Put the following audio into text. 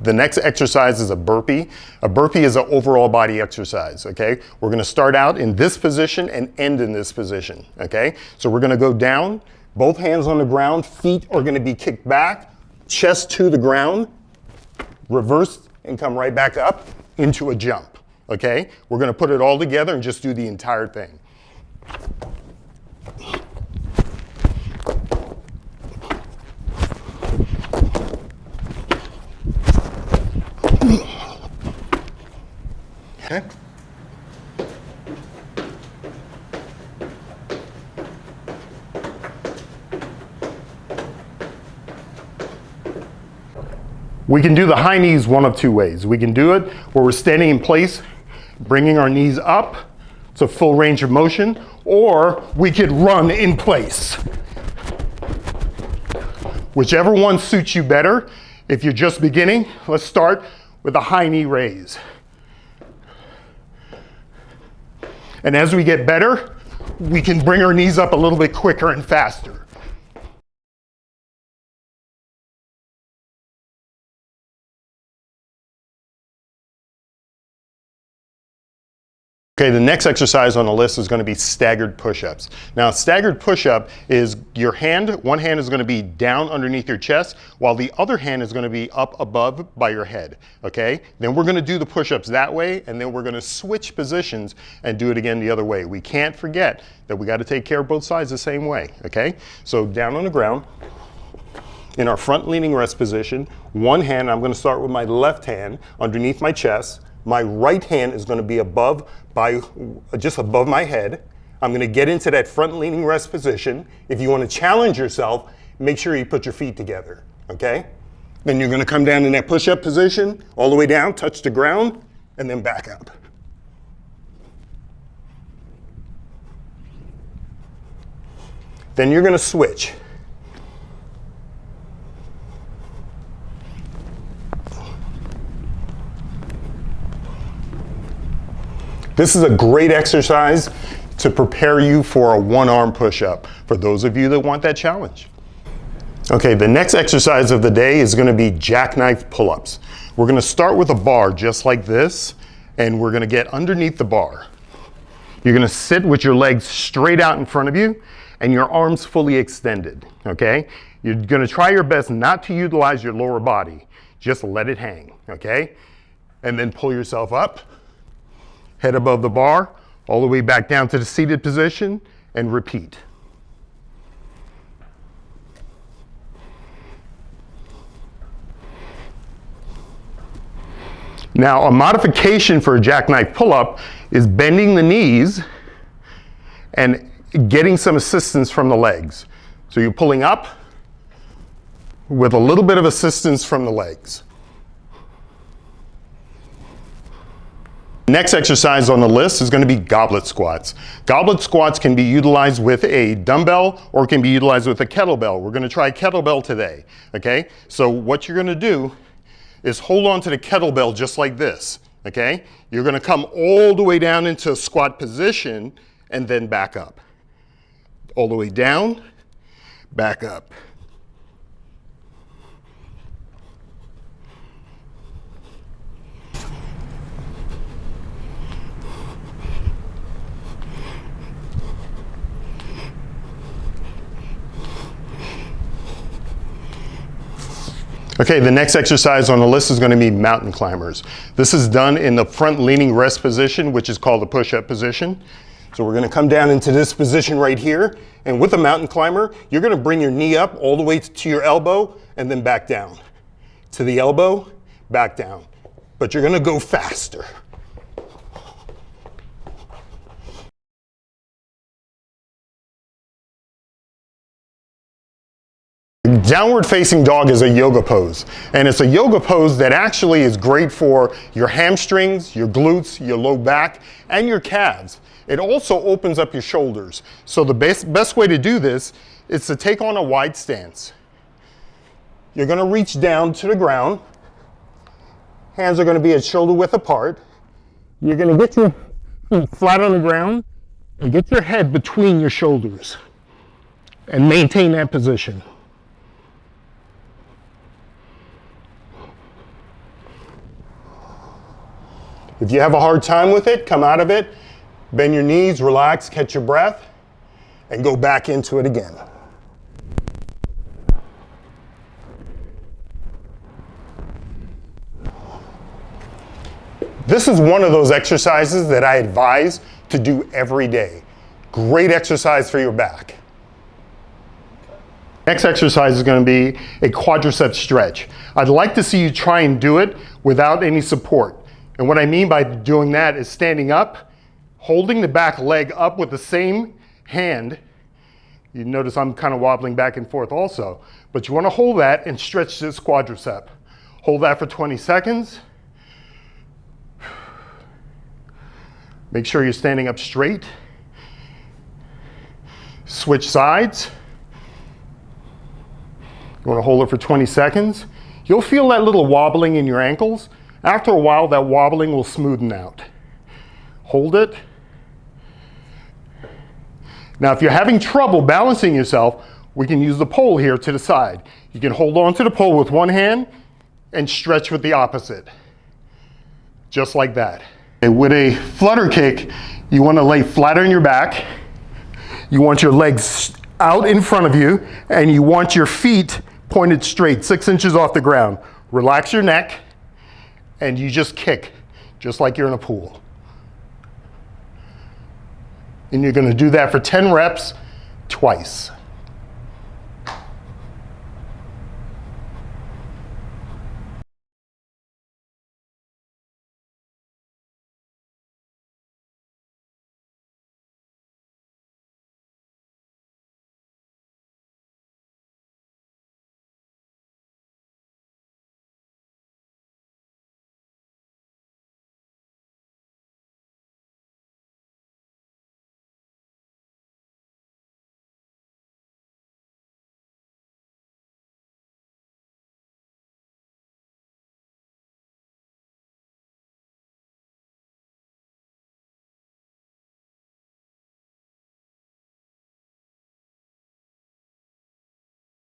The next exercise is a burpee. A burpee is an overall body exercise, okay? We're gonna start out in this position and end in this position, okay? So we're gonna go down, both hands on the ground, feet are gonna be kicked back, chest to the ground, reverse and come right back up into a jump, okay? We're gonna put it all together and just do the entire thing. Okay. We can do the high knees one of two ways. We can do it where we're standing in place, bringing our knees up to full range of motion, or we could run in place. Whichever one suits you better. If you're just beginning, let's start with a high knee raise. And as we get better, we can bring our knees up a little bit quicker and faster. Okay, the next exercise on the list is going to be staggered push-ups. Now, a staggered push-up is one hand is going to be down underneath your chest, while the other hand is going to be up above by your head, okay? Then we're going to do the push-ups that way, and then we're going to switch positions and do it again the other way. We can't forget that we got to take care of both sides the same way, okay? So down on the ground, in our front leaning rest position, one hand, I'm going to start with my left hand underneath my chest. My right hand is going to be just above my head. I'm going to get into that front leaning rest position. If you want to challenge yourself, make sure you put your feet together, okay? Then you're going to come down in that push-up position, all the way down, touch the ground, and then back up. Then you're going to switch. This is a great exercise to prepare you for a one-arm push-up, for those of you that want that challenge. Okay, the next exercise of the day is going to be jackknife pull-ups. We're going to start with a bar just like this, and we're going to get underneath the bar. You're going to sit with your legs straight out in front of you and your arms fully extended, okay? You're going to try your best not to utilize your lower body. Just let it hang, okay? And then pull yourself up. Head above the bar, all the way back down to the seated position, and repeat. Now, a modification for a jackknife pull-up is bending the knees and getting some assistance from the legs. So you're pulling up with a little bit of assistance from the legs. Next exercise on the list is going to be goblet squats. Goblet squats can be utilized with a dumbbell or can be utilized with a kettlebell. We're going to try kettlebell today, okay? So what you're going to do is hold on to the kettlebell just like this, okay? You're going to come all the way down into a squat position and then back up. All the way down, back up. Okay, the next exercise on the list is going to be mountain climbers. This is done in the front leaning rest position, which is called the push-up position. So we're going to come down into this position right here, and with a mountain climber, you're going to bring your knee up all the way to your elbow and then back down. To the elbow, back down. But you're going to go faster. Downward facing dog is a yoga pose, and it's a yoga pose that actually is great for your hamstrings, your glutes, your low back, and your calves. It also opens up your shoulders. So the best way to do this is to take on a wide stance. You're going to reach down to the ground. Hands are going to be at shoulder width apart. You're going to get your feet flat on the ground and get your head between your shoulders and maintain that position. If you have a hard time with it, come out of it, bend your knees, relax, catch your breath, and go back into it again. This is one of those exercises that I advise to do every day. Great exercise for your back. Next exercise is going to be a quadricep stretch. I'd like to see you try and do it without any support. And what I mean by doing that is standing up, holding the back leg up with the same hand. You notice I'm kind of wobbling back and forth also, but you want to hold that and stretch this quadricep. Hold that for 20 seconds. Make sure you're standing up straight. Switch sides. You want to hold it for 20 seconds. You'll feel that little wobbling in your ankles. After a while, that wobbling will smoothen out. Hold it. Now, if you're having trouble balancing yourself, we can use the pole here to the side. You can hold on to the pole with one hand and stretch with the opposite. Just like that. With a flutter kick, you want to lay flat on your back. You want your legs out in front of you, and you want your feet pointed straight, 6 inches off the ground. Relax your neck, and you just kick, just like you're in a pool. And you're going to do that for 10 reps, twice.